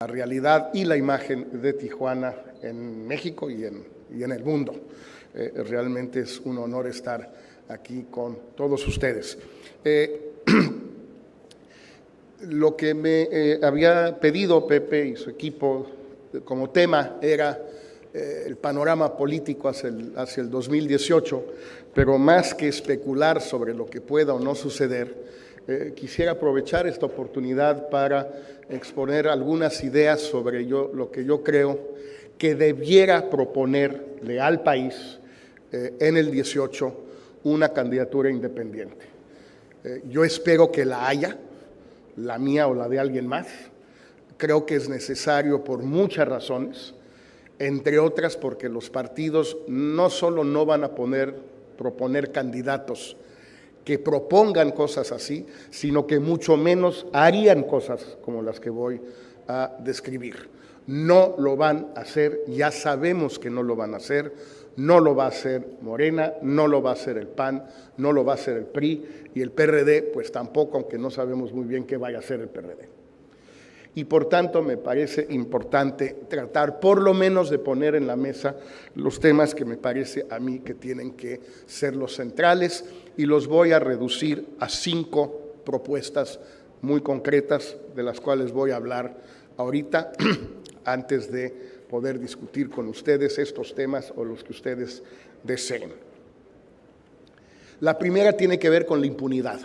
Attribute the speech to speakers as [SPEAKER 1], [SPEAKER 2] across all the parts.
[SPEAKER 1] la realidad y la imagen de Tijuana en México y en el mundo. Realmente es un honor estar aquí con todos ustedes. Lo que me había pedido Pepe y su equipo como tema era el panorama político hacia el 2018, pero más que especular sobre lo que pueda o no suceder, quisiera aprovechar esta oportunidad para exponer algunas ideas sobre lo que yo creo que debiera proponerle al país en el 18 una candidatura independiente. Yo espero que la haya, la mía o la de alguien más. Creo que es necesario por muchas razones, entre otras porque los partidos no solo no van a proponer candidatos que propongan cosas así, sino que mucho menos harían cosas como las que voy a describir. No lo van a hacer, ya sabemos que no lo van a hacer, no lo va a hacer Morena, no lo va a hacer el PAN, no lo va a hacer el PRI y el PRD, pues tampoco, aunque no sabemos muy bien qué vaya a hacer el PRD. Y por tanto me parece importante tratar por lo menos de poner en la mesa los temas que me parece a mí que tienen que ser los centrales y los voy a reducir a 5 propuestas muy concretas de las cuales voy a hablar ahorita antes de poder discutir con ustedes estos temas o los que ustedes deseen. La primera tiene que ver con la impunidad.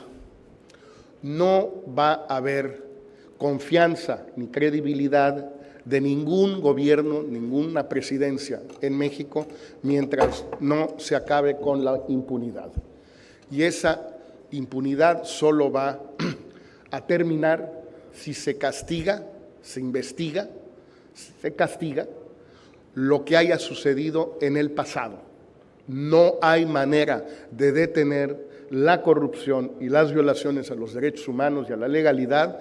[SPEAKER 1] No va a haber confianza ni credibilidad de ningún gobierno, ninguna presidencia en México mientras no se acabe con la impunidad. Y esa impunidad solo va a terminar si se castiga, se investiga, se castiga lo que haya sucedido en el pasado. No hay manera de detener la corrupción y las violaciones a los derechos humanos y a la legalidad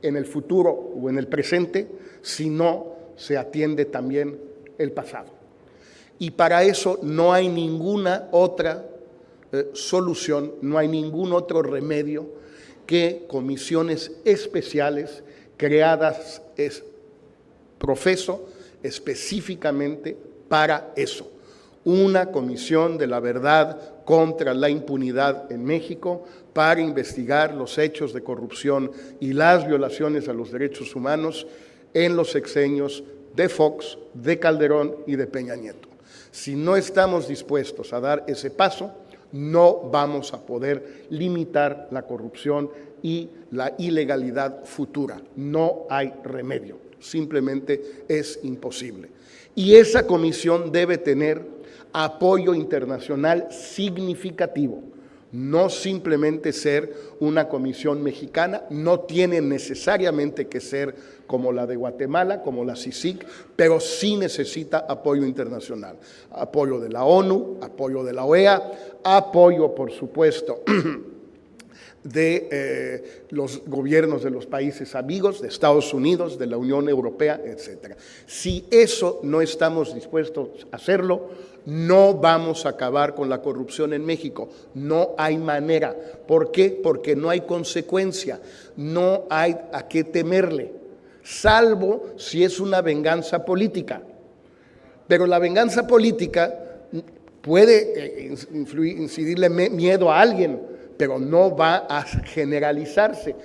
[SPEAKER 1] en el futuro o en el presente si no se atiende también el pasado. Y para eso no hay ninguna otra solución, no hay ningún otro remedio que comisiones especiales creadas profeso específicamente para eso. Una comisión de la verdad contra la impunidad en México para investigar los hechos de corrupción y las violaciones a los derechos humanos en los sexenios de Fox, de Calderón y de Peña Nieto. Si no estamos dispuestos a dar ese paso, no vamos a poder limitar la corrupción y la ilegalidad futura. No hay remedio, simplemente es imposible. Y esa comisión debe tener apoyo internacional significativo, no simplemente ser una comisión mexicana, no tiene necesariamente que ser como la de Guatemala, como la CICIG, pero sí necesita apoyo internacional, apoyo de la ONU, apoyo de la OEA, apoyo, por supuesto, de los gobiernos de los países amigos, de Estados Unidos, de la Unión Europea, etc. Si eso no estamos dispuestos a hacerlo, no vamos a acabar con la corrupción en México. No hay manera. ¿Por qué? Porque no hay consecuencia, no hay a qué temerle, salvo si es una venganza política. Pero la venganza política puede incidirle miedo a alguien, pero no va a generalizarse.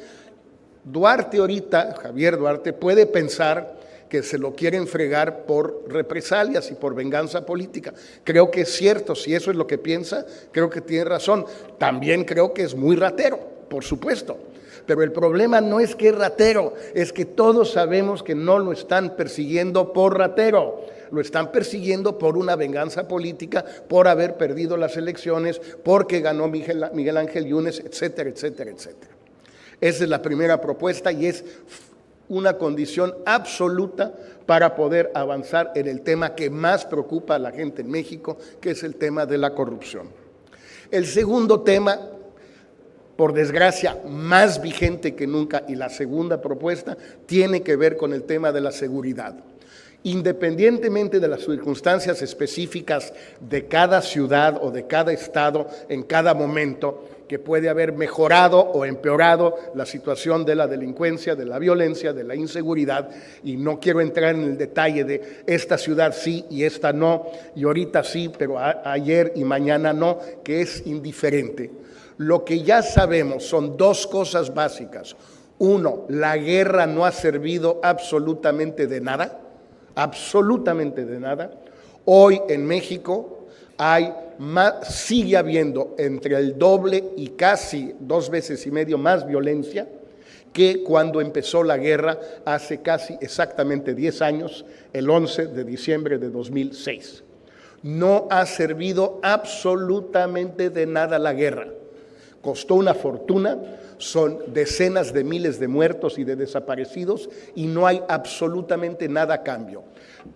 [SPEAKER 1] Duarte ahorita, Javier Duarte, puede pensar que se lo quieren fregar por represalias y por venganza política. Creo que es cierto, si eso es lo que piensa, creo que tiene razón. También creo que es muy ratero, por supuesto. Pero el problema no es que es ratero, es que todos sabemos que no lo están persiguiendo por ratero. Lo están persiguiendo por una venganza política, por haber perdido las elecciones, porque ganó Miguel Ángel Yunes, etcétera, etcétera, etcétera. Esa es la primera propuesta y es una condición absoluta para poder avanzar en el tema que más preocupa a la gente en México, que es el tema de la corrupción. El segundo tema, por desgracia, más vigente que nunca, y la segunda propuesta, tiene que ver con el tema de la seguridad. Independientemente de las circunstancias específicas de cada ciudad o de cada estado en cada momento, que puede haber mejorado o empeorado la situación de la delincuencia, de la violencia, de la inseguridad, y no quiero entrar en el detalle de esta ciudad sí y esta no, y ahorita sí, pero ayer y mañana no, que es indiferente. Lo que ya sabemos son dos cosas básicas. Uno, la guerra no ha servido absolutamente de nada. Absolutamente de nada. Hoy en México sigue habiendo entre el doble y casi 2,5 veces más violencia que cuando empezó la guerra hace casi exactamente 10 años, el 11 de diciembre de 2006. No ha servido absolutamente de nada la guerra. Costó una fortuna, son decenas de miles de muertos y de desaparecidos y no hay absolutamente nada a cambio.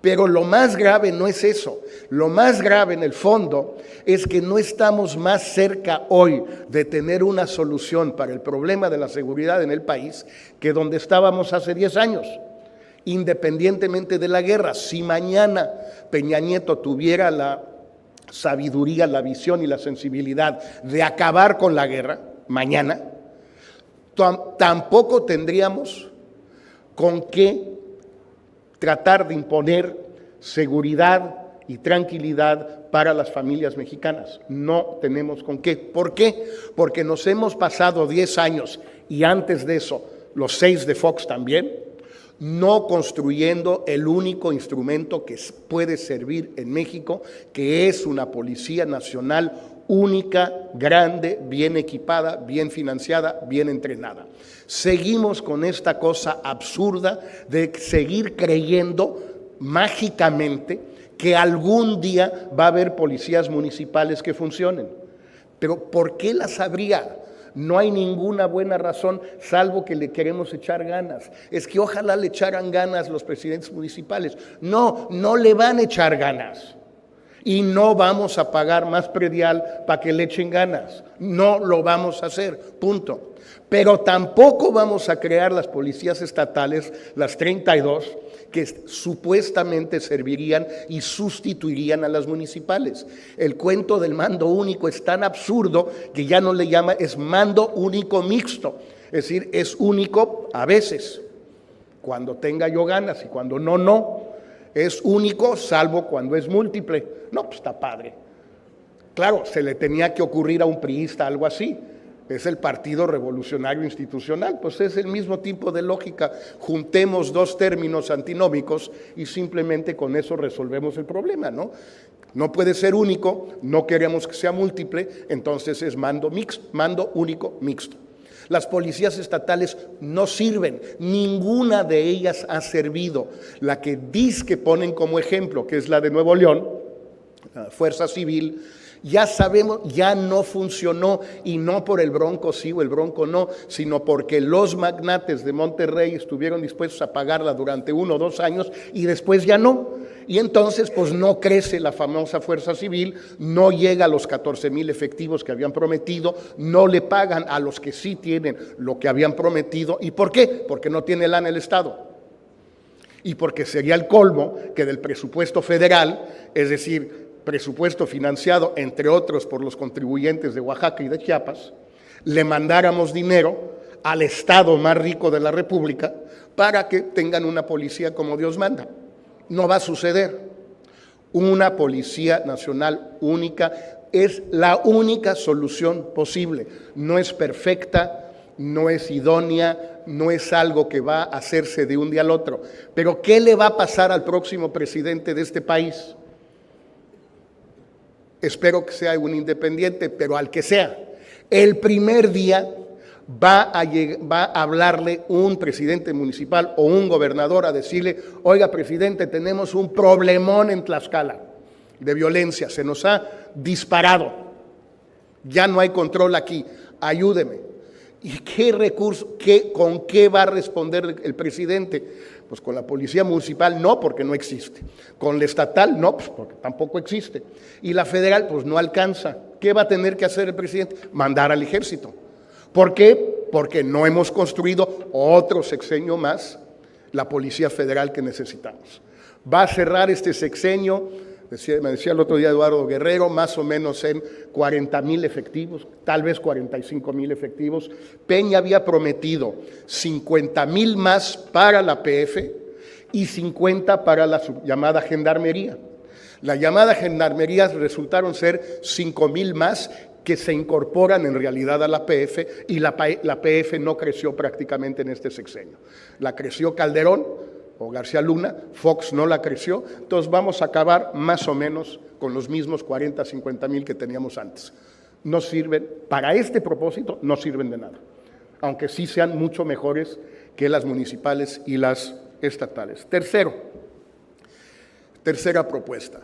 [SPEAKER 1] Pero lo más grave no es eso. Lo más grave en el fondo es que no estamos más cerca hoy de tener una solución para el problema de la seguridad en el país que donde estábamos hace 10 años. Independientemente de la guerra, si mañana Peña Nieto tuviera la sabiduría, la visión y la sensibilidad de acabar con la guerra, mañana, tampoco tendríamos con qué tratar de imponer seguridad y tranquilidad para las familias mexicanas. No tenemos con qué. ¿Por qué? Porque nos hemos pasado 10 años y antes de eso, los 6 de Fox también, no construyendo el único instrumento que puede servir en México, que es una Policía Nacional única, grande, bien equipada, bien financiada, bien entrenada. Seguimos con esta cosa absurda de seguir creyendo mágicamente que algún día va a haber policías municipales que funcionen. Pero ¿por qué las habría? No hay ninguna buena razón, salvo que le queremos echar ganas. Es que ojalá le echaran ganas los presidentes municipales. No, no le van a echar ganas. Y no vamos a pagar más predial para que le echen ganas. No lo vamos a hacer, punto. Pero tampoco vamos a crear las policías estatales, las 32, que supuestamente servirían y sustituirían a las municipales. El cuento del mando único es tan absurdo que ya no le llama, es mando único mixto. Es decir, es único a veces, cuando tenga yo ganas y cuando no, no. Es único salvo cuando es múltiple. No, pues está padre. Claro, se le tenía que ocurrir a un priista algo así. Es el Partido Revolucionario Institucional, pues es el mismo tipo de lógica. Juntemos dos términos antinómicos y simplemente con eso resolvemos el problema, ¿no? No puede ser único, no queremos que sea múltiple, entonces es mando único mixto. Las policías estatales no sirven, ninguna de ellas ha servido. La que dizque ponen como ejemplo, que es la de Nuevo León, la Fuerza Civil, ya sabemos, ya no funcionó, y no por el Bronco sí o el Bronco no, sino porque los magnates de Monterrey estuvieron dispuestos a pagarla durante 1 o 2 años y después ya no. Y entonces pues no crece la famosa Fuerza Civil, no llega a los 14,000 efectivos que habían prometido, no le pagan a los que sí tienen lo que habían prometido. ¿Y por qué? Porque no tiene lana el Estado. Y porque sería el colmo que del presupuesto federal, es decir, presupuesto financiado, entre otros, por los contribuyentes de Oaxaca y de Chiapas, le mandáramos dinero al estado más rico de la República para que tengan una policía como Dios manda. No va a suceder. Una Policía Nacional única es la única solución posible. No es perfecta, no es idónea, no es algo que va a hacerse de un día al otro. Pero ¿qué le va a pasar al próximo presidente de este país? Espero que sea un independiente, pero al que sea, el primer día va a hablarle un presidente municipal o un gobernador a decirle: oiga, presidente, tenemos un problemón en Tlaxcala de violencia, se nos ha disparado, ya no hay control aquí, ayúdeme. ¿Y qué recurso, con qué va a responder el presidente? Pues con la policía municipal no, porque no existe. Con la estatal no, pues porque tampoco existe. Y la federal pues no alcanza. ¿Qué va a tener que hacer el presidente? Mandar al ejército. ¿Por qué? Porque no hemos construido otro sexenio más la Policía Federal que necesitamos. Va a cerrar este sexenio, me decía el otro día Eduardo Guerrero, más o menos en 40,000 efectivos, tal vez 45,000 efectivos. Peña había prometido 50,000 más para la PF y 50 para la llamada gendarmería. La llamada gendarmería resultaron ser 5,000 más que se incorporan en realidad a la PF, y la PF no creció prácticamente en este sexenio. La creció Calderón o García Luna, Fox no la creció, entonces vamos a acabar más o menos con los mismos 40, 50,000 que teníamos antes. No sirven, para este propósito no sirven de nada, aunque sí sean mucho mejores que las municipales y las estatales. Tercera propuesta.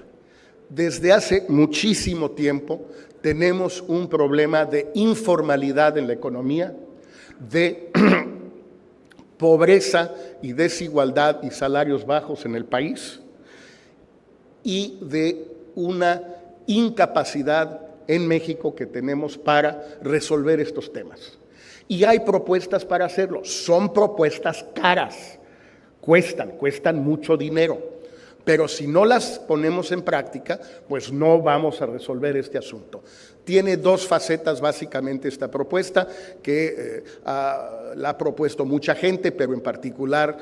[SPEAKER 1] Desde hace muchísimo tiempo tenemos un problema de informalidad en la economía, de pobreza y desigualdad y salarios bajos en el país, y de una incapacidad en México que tenemos para resolver estos temas. Y hay propuestas para hacerlo, son propuestas caras, cuestan mucho dinero. Pero si no las ponemos en práctica, pues no vamos a resolver este asunto. Tiene dos facetas básicamente esta propuesta, que la ha propuesto mucha gente, pero en particular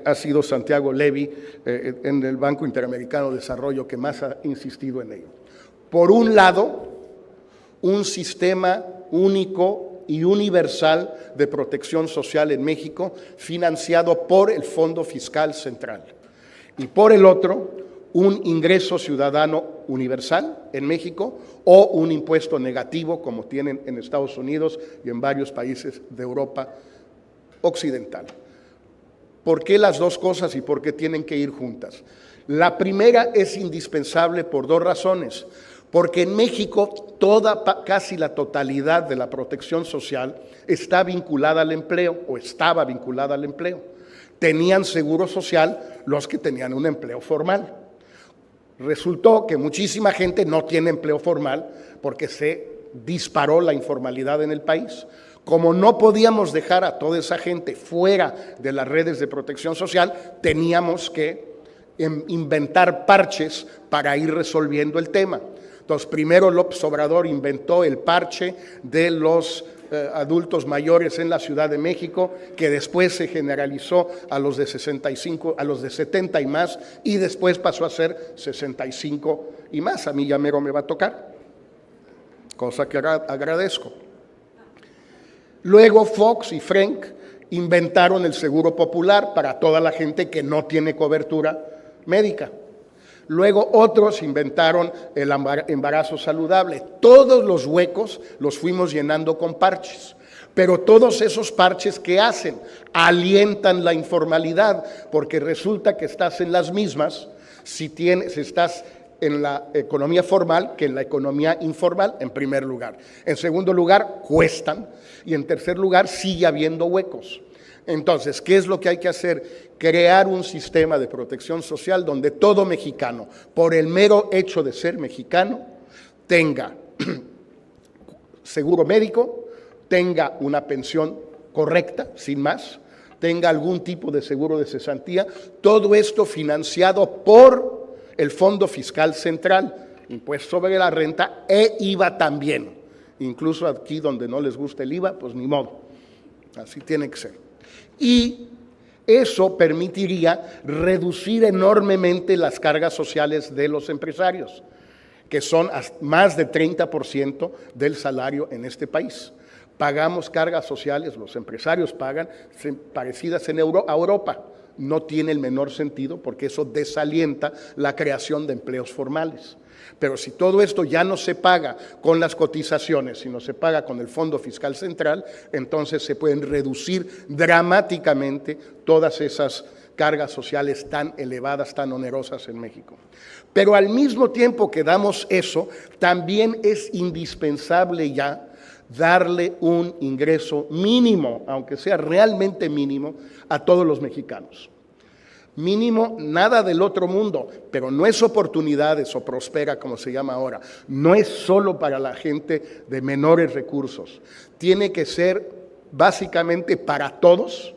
[SPEAKER 1] ha sido Santiago Levy en el Banco Interamericano de Desarrollo que más ha insistido en ello. Por un lado, un sistema único y universal de protección social en México, financiado por el Fondo Fiscal Central. Y por el otro, un ingreso ciudadano universal en México o un impuesto negativo como tienen en Estados Unidos y en varios países de Europa occidental. ¿Por qué las dos cosas y por qué tienen que ir juntas? La primera es indispensable por dos razones. Porque en México casi la totalidad de la protección social está vinculada al empleo o estaba vinculada al empleo. Tenían seguro social los que tenían un empleo formal. Resultó que muchísima gente no tiene empleo formal porque se disparó la informalidad en el país. Como no podíamos dejar a toda esa gente fuera de las redes de protección social, teníamos que inventar parches para ir resolviendo el tema. Entonces, primero López Obrador inventó el parche de los adultos mayores en la Ciudad de México, que después se generalizó a los de 65, a los de 70 y más, y después pasó a ser 65 y más. A mí ya mero me va a tocar, cosa que agradezco. Luego Fox y Frank inventaron el seguro popular para toda la gente que no tiene cobertura médica. Luego otros inventaron el embarazo saludable. Todos los huecos los fuimos llenando con parches. Pero todos esos parches, ¿qué hacen? Alientan la informalidad, porque resulta que estás en las mismas si estás en la economía formal que en la economía informal, en primer lugar. En segundo lugar, cuestan. Y en tercer lugar, sigue habiendo huecos. Entonces, ¿qué es lo que hay que hacer? Crear un sistema de protección social donde todo mexicano, por el mero hecho de ser mexicano, tenga seguro médico, tenga una pensión correcta, sin más, tenga algún tipo de seguro de cesantía, todo esto financiado por el Fondo Fiscal Central, impuesto sobre la renta e IVA también. Incluso aquí donde no les gusta el IVA, pues ni modo, así tiene que ser. Y eso permitiría reducir enormemente las cargas sociales de los empresarios, que son más de 30% del salario en este país. Pagamos cargas sociales, los empresarios pagan parecidas a Europa. No tiene el menor sentido porque eso desalienta la creación de empleos formales. Pero si todo esto ya no se paga con las cotizaciones, sino se paga con el Fondo Fiscal Central, entonces se pueden reducir dramáticamente todas esas cargas sociales tan elevadas, tan onerosas en México. Pero al mismo tiempo que damos eso, también es indispensable ya darle un ingreso mínimo, aunque sea realmente mínimo, a todos los mexicanos. Mínimo, nada del otro mundo, pero no es oportunidades o prospera como se llama ahora, no es solo para la gente de menores recursos, tiene que ser básicamente para todos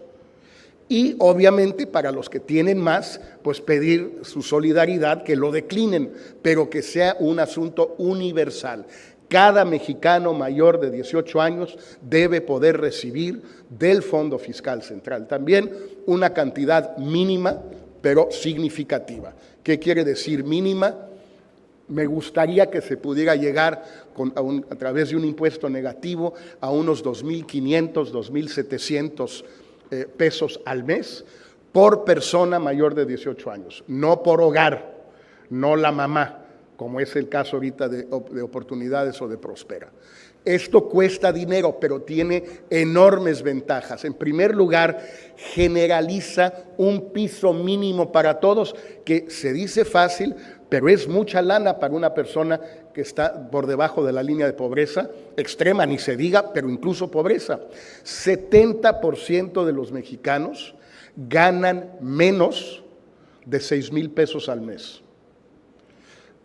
[SPEAKER 1] Y obviamente para los que tienen más, pues pedir su solidaridad, que lo declinen, pero que sea un asunto universal. Cada mexicano mayor de 18 años debe poder recibir del Fondo Fiscal Central también una cantidad mínima, pero significativa. ¿Qué quiere decir mínima? Me gustaría que se pudiera llegar a través de un impuesto negativo a unos 2.500, 2.700 pesos al mes por persona mayor de 18 años, no por hogar, no la mamá, como es el caso ahorita de Oportunidades o de Prospera. Esto cuesta dinero, pero tiene enormes ventajas. En primer lugar, generaliza un piso mínimo para todos, que se dice fácil, pero es mucha lana para una persona que está por debajo de la línea de pobreza extrema, ni se diga, pero incluso pobreza. 70% de los mexicanos ganan menos de 6,000 pesos al mes.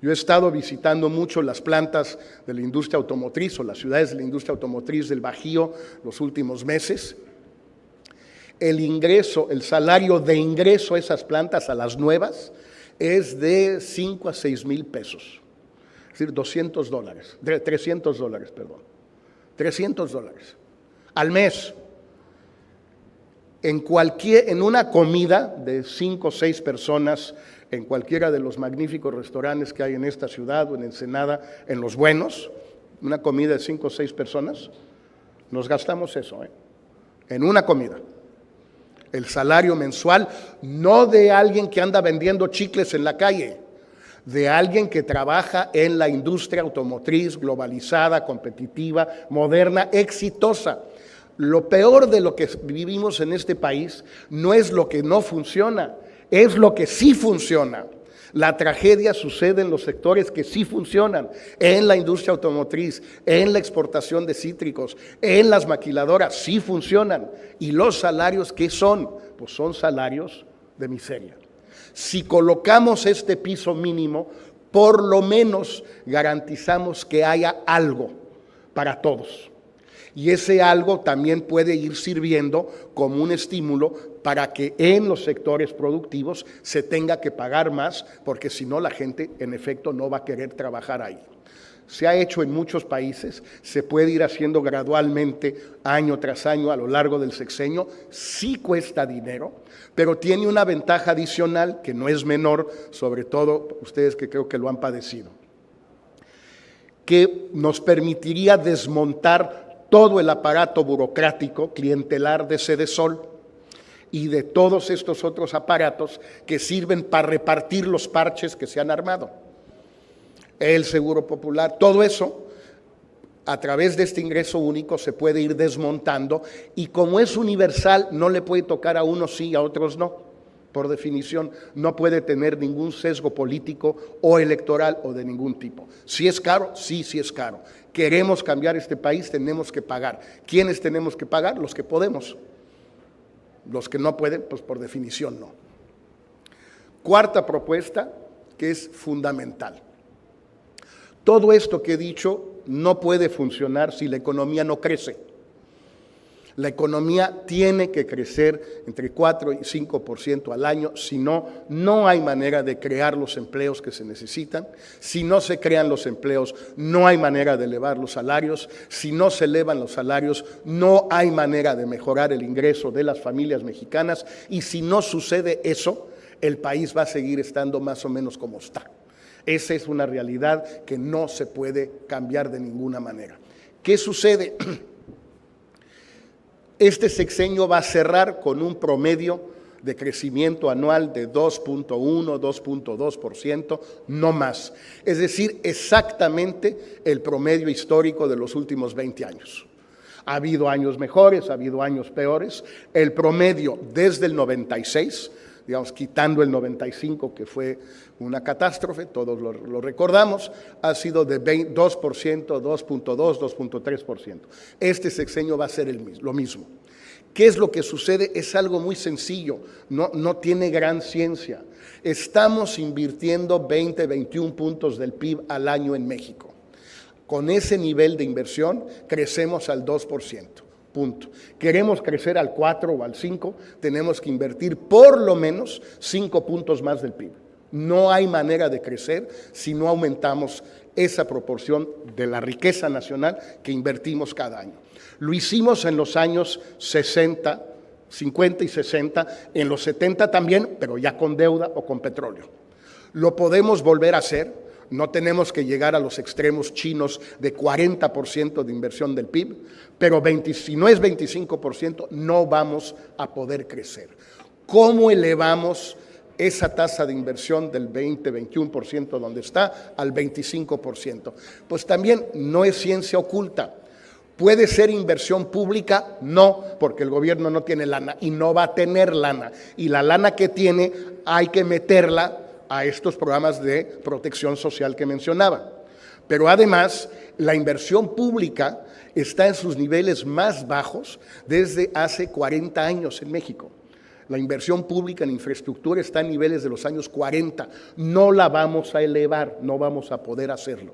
[SPEAKER 1] Yo he estado visitando mucho las plantas de la industria automotriz o las ciudades de la industria automotriz del Bajío los últimos meses. El ingreso, el salario de ingreso a esas plantas, a las nuevas, es de 5 a 6 mil pesos. Es decir, $300, perdón. $300 al mes. En una comida de 5 o 6 personas, en cualquiera de los magníficos restaurantes que hay en esta ciudad o en Ensenada, en los buenos, una comida de 5 o 6 personas, nos gastamos eso, en una comida. El salario mensual, no de alguien que anda vendiendo chicles en la calle, de alguien que trabaja en la industria automotriz globalizada, competitiva, moderna, exitosa. Lo peor de lo que vivimos en este país no es lo que no funciona, es lo que sí funciona. La tragedia sucede en los sectores que sí funcionan, en la industria automotriz, en la exportación de cítricos, en las maquiladoras, sí funcionan. ¿Y los salarios qué son? Pues son salarios de miseria. Si colocamos este piso mínimo, por lo menos garantizamos que haya algo para todos. Y ese algo también puede ir sirviendo como un estímulo para que en los sectores productivos se tenga que pagar más, porque si no la gente en efecto no va a querer trabajar ahí. Se ha hecho en muchos países, se puede ir haciendo gradualmente año tras año a lo largo del sexenio, sí cuesta dinero, pero tiene una ventaja adicional que no es menor, sobre todo ustedes que creo que lo han padecido, que nos permitiría desmontar todo el aparato burocrático, clientelar de Sedesol y de todos estos otros aparatos que sirven para repartir los parches que se han armado. El Seguro Popular, todo eso, a través de este ingreso único se puede ir desmontando y como es universal, no le puede tocar a unos sí y a otros no. Por definición, no puede tener ningún sesgo político o electoral o de ningún tipo. ¿Sí es caro? Sí, sí es caro. Queremos cambiar este país, tenemos que pagar. ¿Quiénes tenemos que pagar? Los que podemos. Los que no pueden, pues por definición no. Cuarta propuesta, que es fundamental. Todo esto que he dicho no puede funcionar si la economía no crece. La economía tiene que crecer entre 4 y 5% al año, si no, no hay manera de crear los empleos que se necesitan. Si no se crean los empleos, no hay manera de elevar los salarios. Si no se elevan los salarios, no hay manera de mejorar el ingreso de las familias mexicanas. Y si no sucede eso, el país va a seguir estando más o menos como está. Esa es una realidad que no se puede cambiar de ninguna manera. ¿Qué sucede? Este sexenio va a cerrar con un promedio de crecimiento anual de 2.1, 2.2%, no más. Es decir, exactamente el promedio histórico de los últimos 20 años. Ha habido años mejores, ha habido años peores. El promedio desde el 96, digamos, quitando el 95, que fue una catástrofe, todos lo recordamos, ha sido de 2%, 2.2, 2.3%. Este sexenio va a ser lo mismo. ¿Qué es lo que sucede? Es algo muy sencillo, no tiene gran ciencia. Estamos invirtiendo 20, 21 puntos del PIB al año en México. Con ese nivel de inversión crecemos al 2%. Punto. Queremos crecer al 4 o al 5, tenemos que invertir por lo menos 5 puntos más del PIB. No hay manera de crecer si no aumentamos esa proporción de la riqueza nacional que invertimos cada año. Lo hicimos en los años 60, 50 y 60, en los 70 también, pero ya con deuda o con petróleo. Lo podemos volver a hacer. No tenemos que llegar a los extremos chinos de 40% de inversión del PIB, pero si no es 25%, no vamos a poder crecer. ¿Cómo elevamos esa tasa de inversión del 20-21% donde está al 25%? Pues también no es ciencia oculta. ¿Puede ser inversión pública? No, porque el gobierno no tiene lana y no va a tener lana. Y la lana que tiene hay que meterla a estos programas de protección social que mencionaba. Pero además, la inversión pública está en sus niveles más bajos desde hace 40 años en México. La inversión pública en infraestructura está en niveles de los años 40. No la vamos a elevar, no vamos a poder hacerlo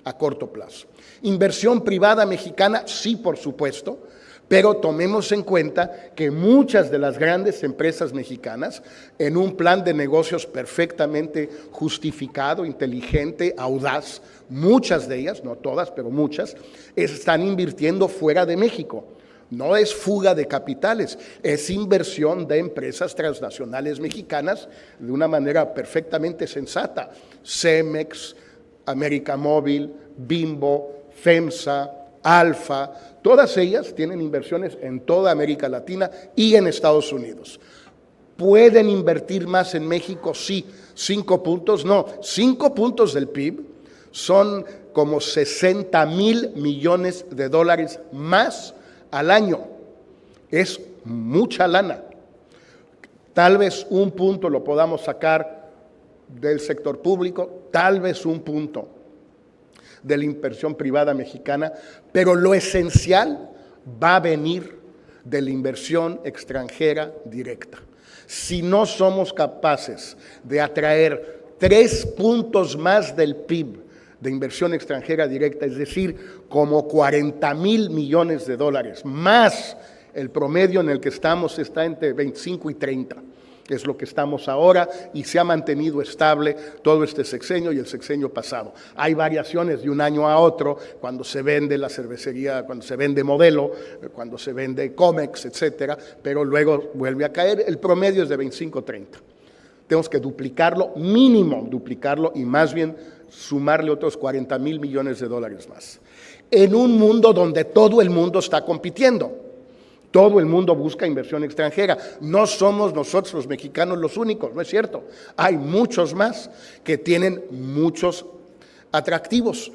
[SPEAKER 1] a corto plazo. Inversión privada mexicana, sí, por supuesto, pero tomemos en cuenta que muchas de las grandes empresas mexicanas, en un plan de negocios perfectamente justificado, inteligente, audaz, muchas de ellas, no todas, pero muchas, están invirtiendo fuera de México. No es fuga de capitales, es inversión de empresas transnacionales mexicanas de una manera perfectamente sensata. Cemex, América Móvil, Bimbo, FEMSA, Alfa, todas ellas tienen inversiones en toda América Latina y en Estados Unidos. ¿Pueden invertir más en México? Sí. 5 puntos, no. 5 puntos del PIB son como 60,000 millones de dólares más al año. Es mucha lana. Tal vez un punto lo podamos sacar del sector público, tal vez un punto de la inversión privada mexicana, pero lo esencial va a venir de la inversión extranjera directa. Si no somos capaces de atraer 3 puntos más del PIB de inversión extranjera directa, es decir, como 40,000 millones de dólares, más el promedio en el que estamos está entre 25 y 30. Es lo que estamos ahora y se ha mantenido estable todo este sexenio y el sexenio pasado. Hay variaciones de un año a otro cuando se vende la cervecería, cuando se vende Modelo, cuando se vende Comex, etcétera, pero luego vuelve a caer. El promedio es de 25-30. Tenemos que duplicarlo, mínimo duplicarlo y más bien sumarle otros 40,000 millones de dólares más. En un mundo donde todo el mundo está compitiendo. Todo el mundo busca inversión extranjera. No somos nosotros los mexicanos los únicos, no es cierto. Hay muchos más que tienen muchos atractivos.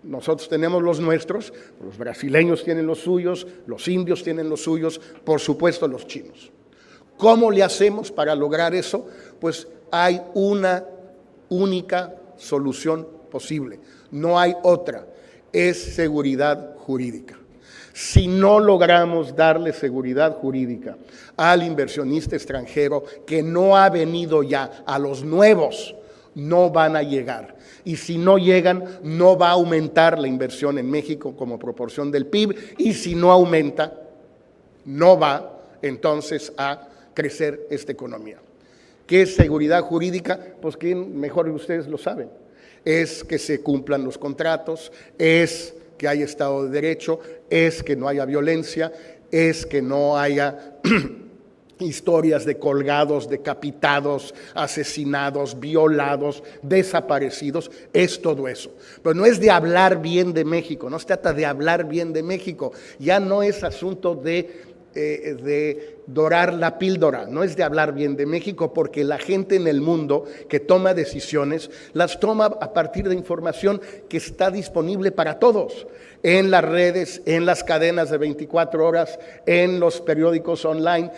[SPEAKER 1] Nosotros tenemos los nuestros, los brasileños tienen los suyos, los indios tienen los suyos, por supuesto los chinos. ¿Cómo le hacemos para lograr eso? Pues hay una única solución posible, no hay otra, es seguridad jurídica. Si no logramos darle seguridad jurídica al inversionista extranjero que no ha venido ya, a los nuevos, no van a llegar. Y si no llegan, no va a aumentar la inversión en México como proporción del PIB. Y si no aumenta, no va entonces a crecer esta economía. ¿Qué es seguridad jurídica? Pues que mejor ustedes lo saben. Es que se cumplan los contratos, es que haya Estado de Derecho, es que no haya violencia, es que no haya historias de colgados, decapitados, asesinados, violados, desaparecidos, es todo eso. Pero no es de hablar bien de México, no se trata de hablar bien de México, ya no es asunto de dorar la píldora, no es de hablar bien de México, porque la gente en el mundo que toma decisiones, las toma a partir de información que está disponible para todos, en las redes, en las cadenas de 24 horas, en los periódicos online.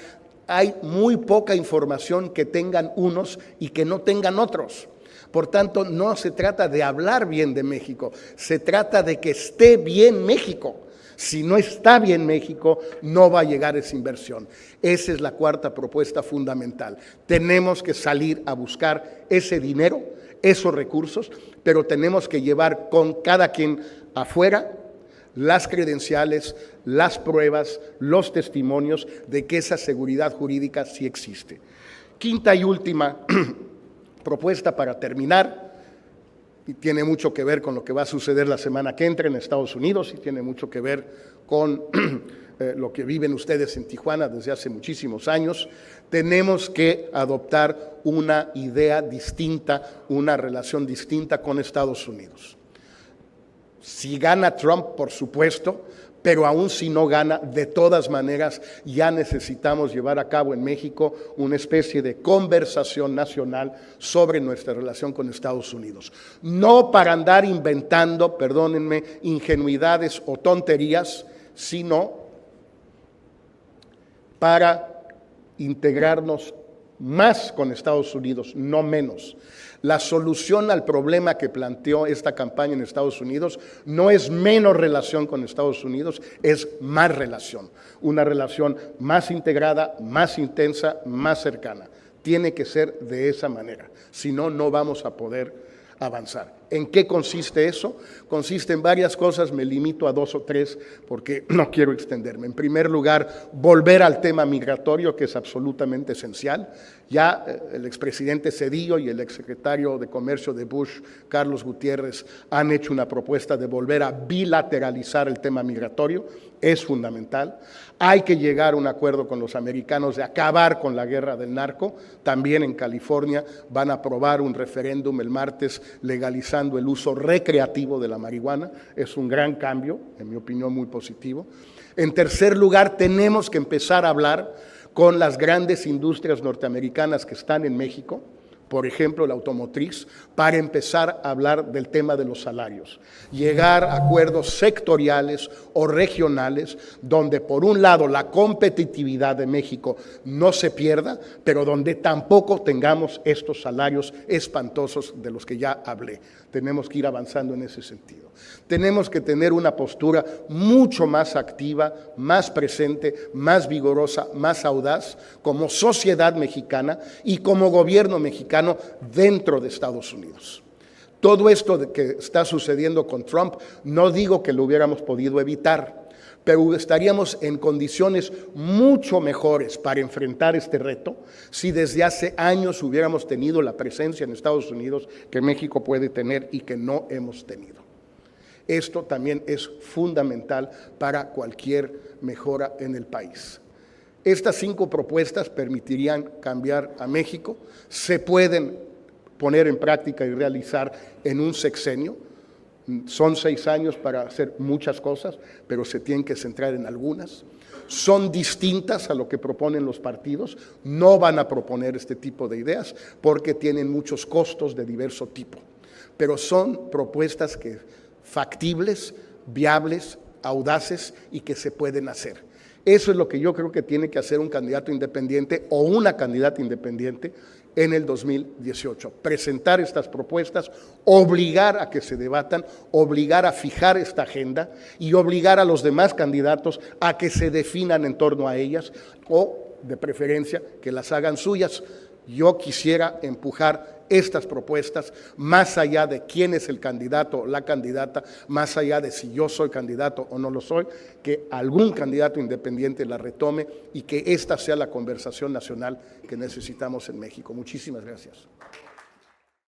[SPEAKER 1] Hay muy poca información que tengan unos y que no tengan otros. Por tanto, no se trata de hablar bien de México, se trata de que esté bien México. Si no está bien México, no va a llegar esa inversión. Esa es la cuarta propuesta fundamental. Tenemos que salir a buscar ese dinero, esos recursos, pero tenemos que llevar con cada quien afuera las credenciales, las pruebas, los testimonios de que esa seguridad jurídica sí existe. Quinta y última propuesta para terminar, y tiene mucho que ver con lo que va a suceder la semana que entra en Estados Unidos y tiene mucho que ver con lo que viven ustedes en Tijuana desde hace muchísimos años. Tenemos que adoptar una idea distinta, una relación distinta con Estados Unidos. Si gana Trump, por supuesto, pero aún si no gana, de todas maneras ya necesitamos llevar a cabo en México una especie de conversación nacional sobre nuestra relación con Estados Unidos. No para andar inventando, perdónenme, ingenuidades o tonterías, sino para integrarnos más con Estados Unidos, no menos. La solución al problema que planteó esta campaña en Estados Unidos no es menos relación con Estados Unidos, es más relación. Una relación más integrada, más intensa, más cercana. Tiene que ser de esa manera, si no, no vamos a poder avanzar. ¿En qué consiste eso? Consiste en varias cosas, me limito a 2 o 3 porque no quiero extenderme. En primer lugar, volver al tema migratorio, que es absolutamente esencial. Ya el expresidente Zedillo y el exsecretario de Comercio de Bush, Carlos Gutiérrez, han hecho una propuesta de volver a bilateralizar el tema migratorio. Es fundamental. Hay que llegar a un acuerdo con los americanos de acabar con la guerra del narco. También en California van a aprobar un referéndum el martes legalizando el uso recreativo de la marihuana. Es un gran cambio, en mi opinión muy positivo. En tercer lugar, tenemos que empezar a hablar con las grandes industrias norteamericanas que están en México, por ejemplo, la automotriz, para empezar a hablar del tema de los salarios. Llegar a acuerdos sectoriales o regionales donde, por un lado, la competitividad de México no se pierda, pero donde tampoco tengamos estos salarios espantosos de los que ya hablé. Tenemos que ir avanzando en ese sentido. Tenemos que tener una postura mucho más activa, más presente, más vigorosa, más audaz, como sociedad mexicana y como gobierno mexicano dentro de Estados Unidos. Todo esto que está sucediendo con Trump, no digo que lo hubiéramos podido evitar, pero estaríamos en condiciones mucho mejores para enfrentar este reto si desde hace años hubiéramos tenido la presencia en Estados Unidos que México puede tener y que no hemos tenido. Esto también es fundamental para cualquier mejora en el país. Estas 5 propuestas permitirían cambiar a México, se pueden poner en práctica y realizar en un sexenio. Son 6 años para hacer muchas cosas, pero se tienen que centrar en algunas. Son distintas a lo que proponen los partidos, no van a proponer este tipo de ideas porque tienen muchos costos de diverso tipo, pero son propuestas factibles, viables, audaces y que se pueden hacer. Eso es lo que yo creo que tiene que hacer un candidato independiente o una candidata independiente en el 2018. Presentar estas propuestas, obligar a que se debatan, obligar a fijar esta agenda y obligar a los demás candidatos a que se definan en torno a ellas o, de preferencia, que las hagan suyas. Yo quisiera empujar estas propuestas más allá de quién es el candidato o la candidata, más allá de si yo soy candidato o no lo soy, que algún candidato independiente la retome y que esta sea la conversación nacional que necesitamos en México. Muchísimas gracias.